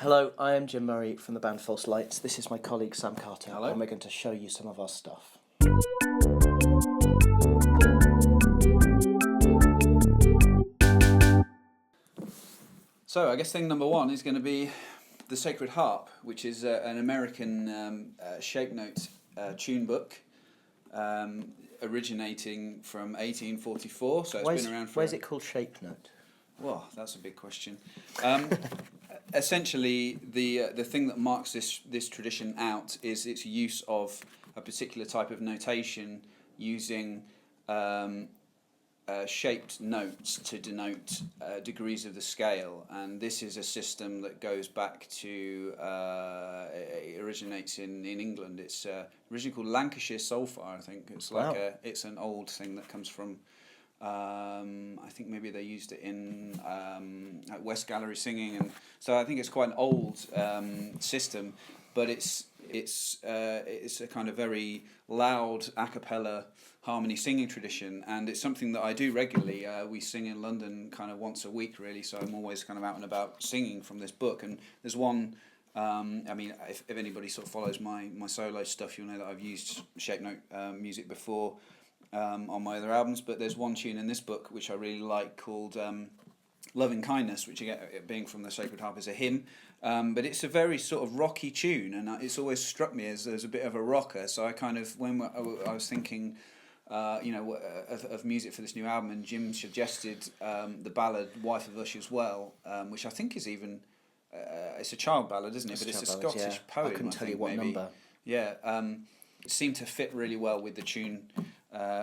Hello, I am Jim Moray from the band False Lights. This is my colleague Sam Carter, Hello. and we're going to show you some of our stuff. So I guess thing number one is going to be the Sacred Harp, which is an American shape note tune book, originating from 1844. So it's been around for. Why is it called shape note? Well, that's a big question. Essentially, the thing that marks this tradition out is its use of a particular type of notation using shaped notes to denote degrees of the scale, and this is a system that goes back to it originates in England. It's originally called Lancashire Salvor, I think. It's like it's an old thing that comes from. I think maybe they used it in at West Gallery Singing, and so I think it's quite an old system, but it's a kind of very loud a cappella harmony singing tradition, and it's something that I do regularly. We sing in London kind of once a week, really, so I'm always kind of out and about singing from this book. And there's one. I mean, if anybody sort of follows my solo stuff, you'll know that I've used shape note music before. On my other albums, but there's one tune in this book which I really like called Loving Kindness, which again, being from the Sacred Harp, is a hymn, but it's a very sort of rocky tune, and it's always struck me as a bit of a rocker. So I kind of, when I was thinking of music for this new album, and Jim suggested the ballad Wife of Ush as well, which I think is even it's a child ballad, isn't it? But it's a Scottish poem. I couldn't tell you what number. Yeah, it seemed to fit really well with the tune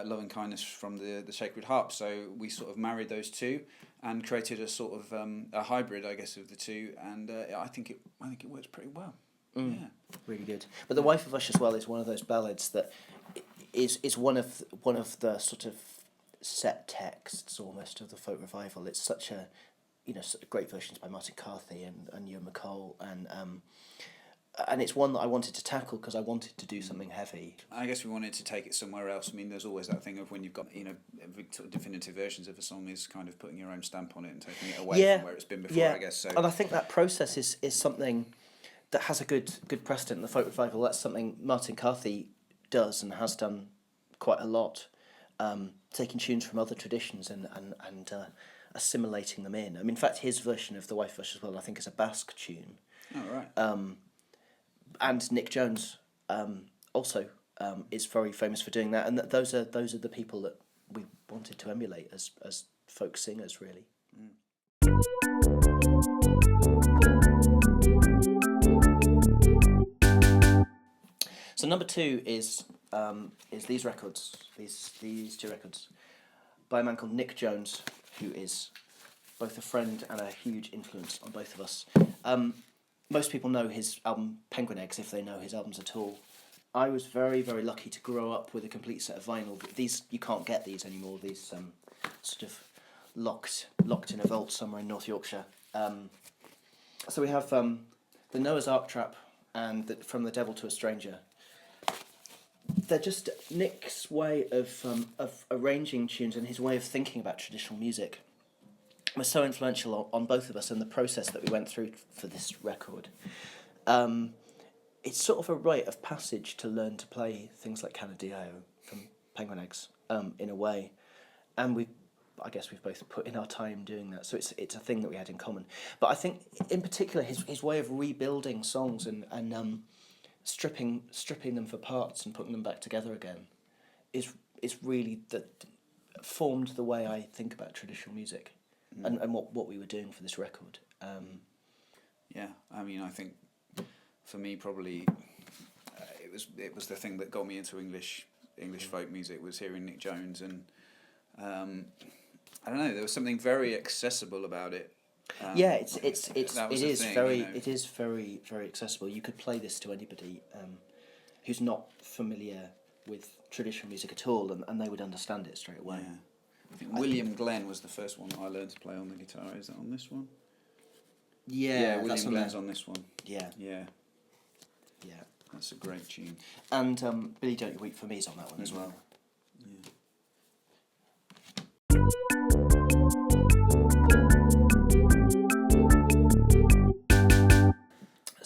Loving Kindness from the Sacred Harp. So we sort of married those two and created a sort of a hybrid, I guess, of the two. And I think it works pretty well. Yeah, really good. But the Wife of Ush as well is one of those ballads that is one of the sort of set texts almost of the folk revival. It's such a sort of great versions by Martin Carthy and Ewan MacColl, and it's one that I wanted to tackle because I wanted to do something heavy. I guess we wanted to take it somewhere else. I mean, there's always that thing of when you've got sort of definitive versions of a song is kind of putting your own stamp on it and taking it away from where it's been before. I guess so. And I think that process is something that has a good precedent in the folk revival. That's something Martin Carthy does and has done quite a lot, taking tunes from other traditions and assimilating them in. I mean, in fact, his version of the Wife of Ush as well, I think, is a Basque tune. Oh, right. And Nick Jones also is very famous for doing that, and those are the people that we wanted to emulate as folk singers, really. So number two is these records, these two records, by a man called Nick Jones, who is both a friend and a huge influence on both of us. Most people know his album Penguin Eggs, if they know his albums at all. I was very, very lucky to grow up with a complete set of vinyl. These, you can't get these anymore. These sort of locked in a vault somewhere in North Yorkshire. So we have the Noah's Ark Trap and From the Devil to a Stranger. They're just Nick's way of arranging tunes and his way of thinking about traditional music was so influential on both of us and the process that we went through for this record. It's sort of a rite of passage to learn to play things like Canadeo from Penguin Eggs in a way, and I guess we've both put in our time doing that, so it's a thing that we had in common. But I think in particular his way of rebuilding songs and stripping them for parts and putting them back together again is really formed the way I think about traditional music. And what we were doing for this record. Yeah, I mean, I think for me probably it was the thing that got me into English folk music, was hearing Nick Jones, and I don't know, there was something very accessible about it. It is very, very accessible. You could play this to anybody who's not familiar with traditional music at all, and they would understand it straight away. Yeah. I think William Glenn was the first one that I learned to play on the guitar. Is that on this one? Yeah, William Glenn's on this one. Yeah. That's a great tune. And Billy Don't You Weep for Me is on that one as well. Yeah.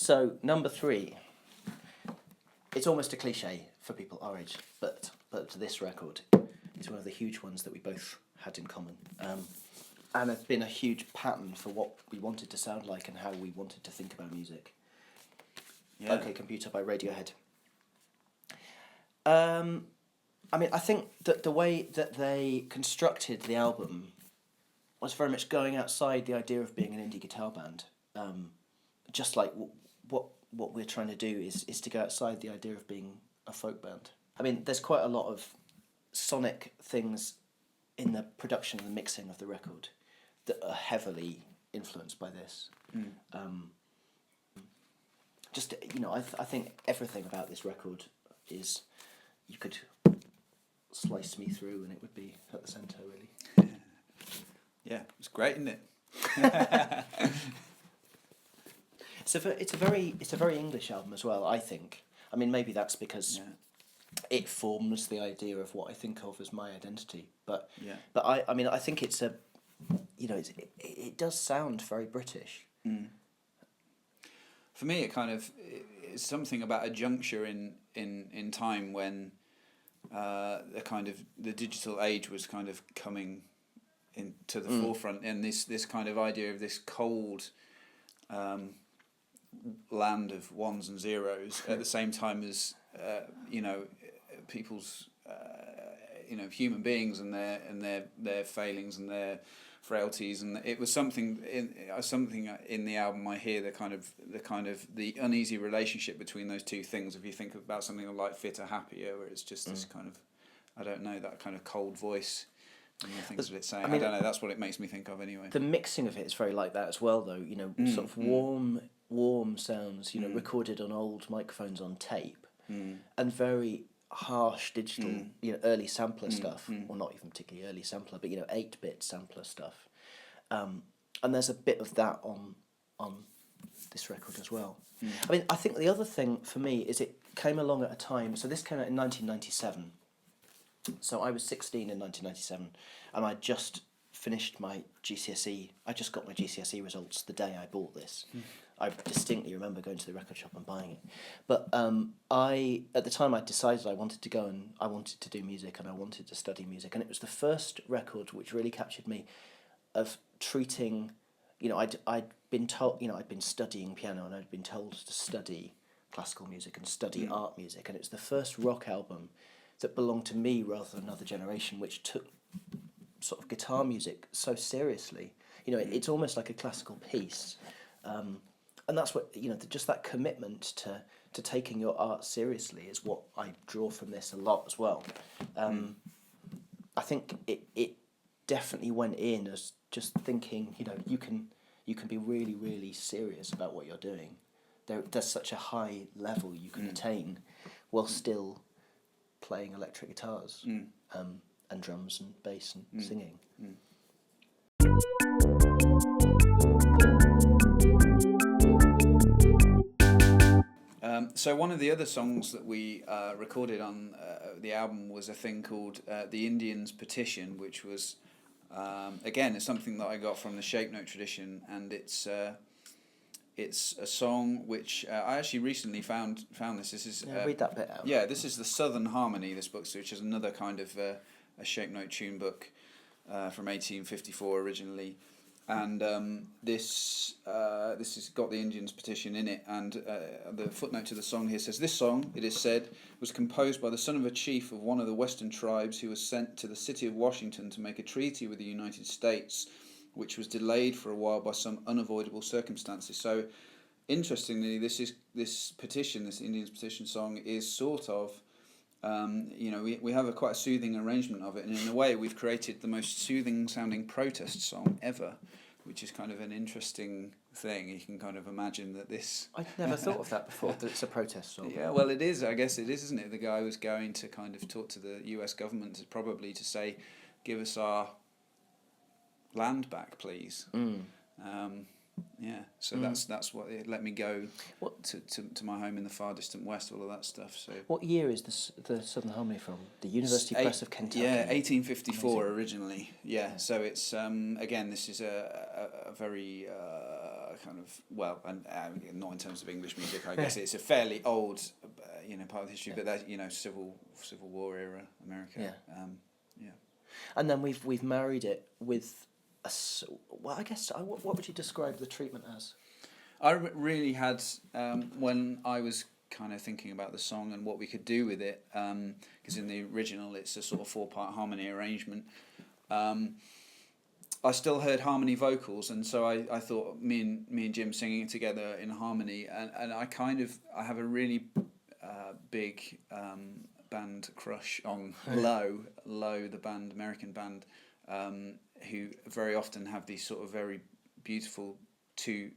So number 3, it's almost a cliche for people our age, but this record is one of the huge ones that we both had in common, and has been a huge pattern for what we wanted to sound like and how we wanted to think about music. Yeah. OK Computer by Radiohead. I mean, I think that the way that they constructed the album was very much going outside the idea of being an indie guitar band. Just like what we're trying to do is to go outside the idea of being a folk band. I mean, there's quite a lot of sonic things in the production and the mixing of the record that are heavily influenced by this. Just, you know, I think everything about this record is, you could slice me through and it would be at the centre, really. Yeah, it's great, isn't it? It's a very English album as well, I think. I mean, maybe that's because it forms the idea of what I think of as my identity. But I mean, I think it's it does sound very British. For me, it's something about a juncture in time when the digital age was kind of coming into the forefront, and this kind of idea of this cold land of ones and zeros at the same time as people's human beings and their failings and their frailties, and it was something in the album. I hear the uneasy relationship between those two things. If you think about something like Fitter Happier, where it's just this kind of, I don't know, that kind of cold voice and the things that it's saying. I mean, I don't know, that's what it makes me think of anyway. The mixing of it is very like that as well, though. Sort of warm sounds, recorded on old microphones on tape, and very harsh digital, early sampler stuff, or not even particularly early sampler, but 8-bit sampler stuff, and there's a bit of that on this record as well. I mean, I think the other thing for me is it came along at a time. So this came out in 1997. So I was 16 in 1997, and I just finished my GCSE. I just got my GCSE results the day I bought this. I distinctly remember going to the record shop and buying it. But at the time I decided I wanted to go and I wanted to do music and I wanted to study music. And it was the first record which really captured me of treating, I'd been told, I'd been studying piano and I'd been told to study classical music and study art music. And it was the first rock album that belonged to me rather than another generation, which took sort of guitar music so seriously. It's almost like a classical piece. And that's what, just that commitment to taking your art seriously is what I draw from this a lot as well. I think it definitely went in as just thinking, you can be really, really serious about what you're doing. There's such a high level you can attain while still playing electric guitars and drums and bass and singing. So one of the other songs that we recorded on the album was a thing called The Indians' Petition, which was, again, it's something that I got from the shape note tradition, and it's a song which I actually recently found this. This is read that bit out. Yeah, this is the Southern Harmony, this book, which is another kind of a shape note tune book from 1854 originally. And this has got the Indians' Petition in it, and the footnote to the song here says, "This song, it is said, was composed by the son of a chief of one of the western tribes who was sent to the city of Washington to make a treaty with the United States, which was delayed for a while by some unavoidable circumstances." So, interestingly, this Indians' Petition song is sort of, we have quite a soothing arrangement of it, and in a way we've created the most soothing sounding protest song ever, which is kind of an interesting thing. You can kind of imagine that this... I'd never thought of that before, that it's a protest song. Yeah, well, it is. I guess it is, isn't it? The guy was going to kind of talk to the US government probably to say, give us our land back, please. Yeah, so that's what it let me go What to my home in the far distant west, all of that stuff. So what year is the Southern Harmony from? The University Press of Kentucky. Yeah, 1854 Amazing. originally. Yeah, so it's again, this is a very kind of, well, and not in terms of English music, I guess it's a fairly old part of history, but that Civil War era America. Yeah. Yeah. And then we've married it with I guess what would you describe the treatment as? I really had, when I was kind of thinking about the song and what we could do with it, because in the original it's a sort of 4-part harmony arrangement, I still heard harmony vocals, and so I thought me and Jim singing it together in harmony, and I have a really big band crush on Low, the band, American band, who very often have these sort of very beautiful two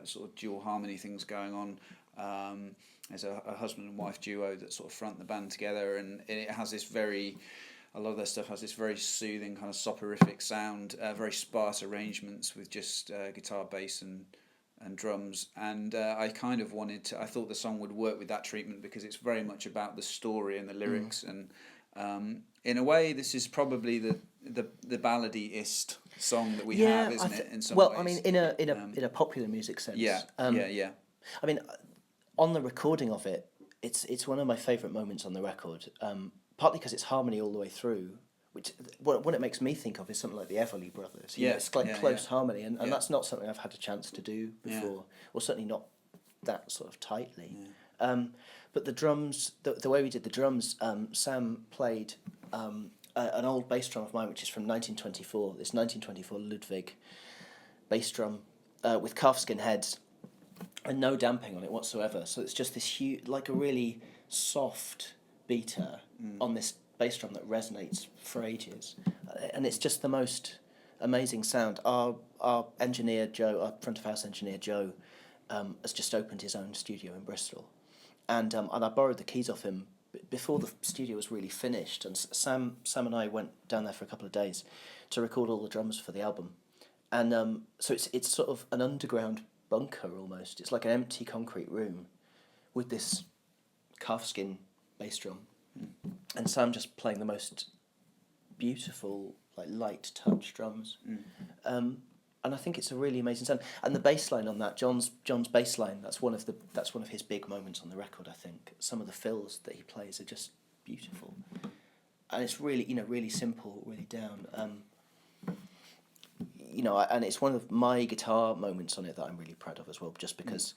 sort of dual harmony things going on. There's a husband and wife duo that sort of front the band together, and it has this a lot of their stuff has this very soothing kind of soporific sound, very sparse arrangements with just guitar, bass and drums, and I kind of I thought the song would work with that treatment because it's very much about the story and the lyrics, and in a way this is probably the ballady-ist song that we have, isn't it, in some ways? I mean, in a popular music sense. Yeah. I mean, on the recording of it, it's one of my favourite moments on the record, partly because it's harmony all the way through, which what it makes me think of is something like the Everly Brothers. It's like close harmony, and that's not something I've had a chance to do before, or certainly not that sort of tightly. Yeah. But the drums, the way we did the drums, Sam played an old bass drum of mine, which is from 1924. This 1924 Ludwig bass drum with calfskin heads and no damping on it whatsoever. So it's just this huge, like a really soft beater on this bass drum that resonates for ages, and it's just the most amazing sound. Our engineer Joe, our front of house engineer Joe, has just opened his own studio in Bristol, and I borrowed the keys off him before the studio was really finished, and Sam and I went down there for a couple of days to record all the drums for the album, and so it's sort of an underground bunker almost. It's like an empty concrete room with this calfskin bass drum, and Sam just playing the most beautiful, like light touch drums, and I think it's a really amazing sound. And the bass line on that, John's bass line, that's one of his big moments on the record. I think some of the fills that he plays are just beautiful, and it's really really simple, really down. And it's one of my guitar moments on it that I'm really proud of as well, just because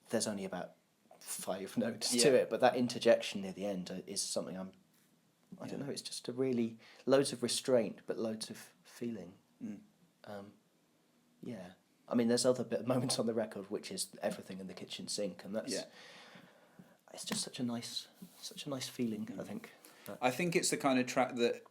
there's only about 5 notes to it, but that interjection near the end is something I don't know, it's just a really, loads of restraint, but loads of feeling. I mean, there's other moments on the record, which is everything in the kitchen sink, and that's, it's just such a nice feeling, I think. I think it's the kind of track that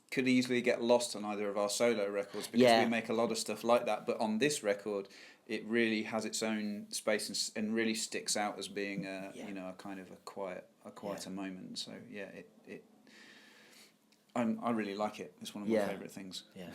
could easily get lost on either of our solo records, because we make a lot of stuff like that, but on this record it really has its own space and really sticks out as being a kind of a quieter moment. So I really like it. It's one of my favourite things. Yeah.